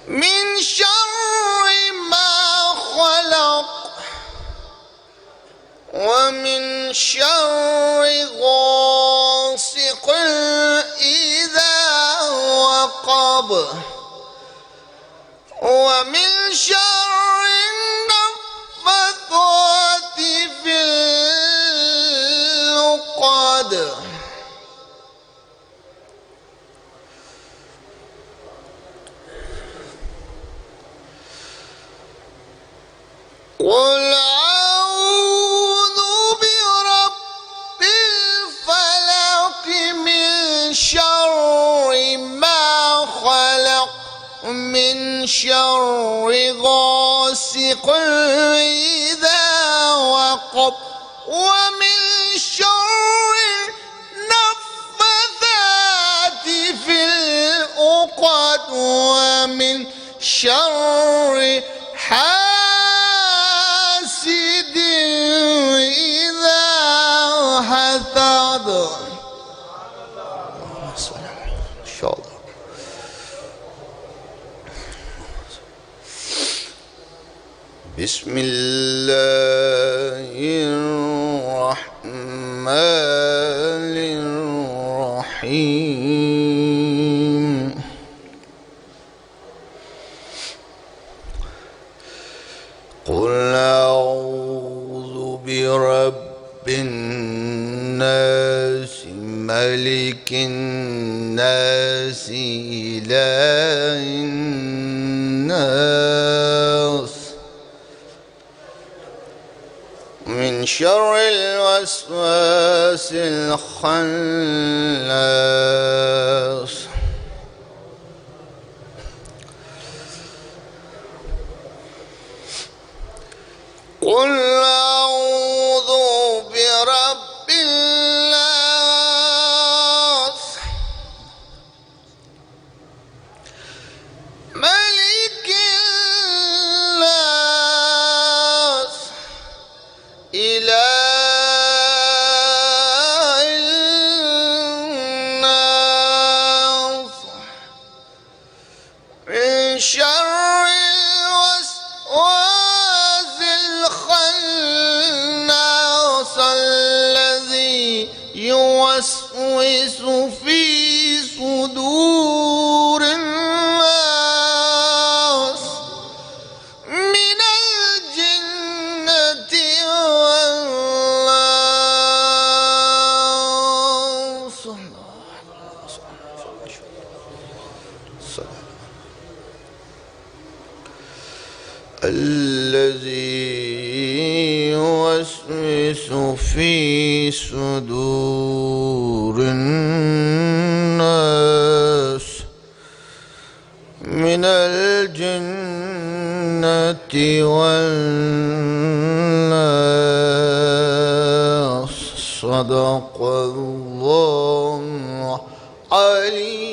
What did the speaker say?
من شر ما خلق ومن شر غاسق إذا وقب ومن شر النفاثات في العقد قل أعوذ برب الفلق من شر ما خلق من شر غاسق إذا وقب ومن شر النفاثات في العقد ومن شر حاسد إذا حسد. إن شاء الله. بسم الله الرحمن الرحيم. قل أعوذ برب الناس ملك الناس إله الناس من شر الوسواس الخناس. قل أعوذ برب الناس ملك الناس إله الناس من شر الوسواس الخناس الذي يوسوس في صدور الناس من الجنة والناس. الذي يوسوس في صدور الناس من الجنة والناس. صدق الله العلي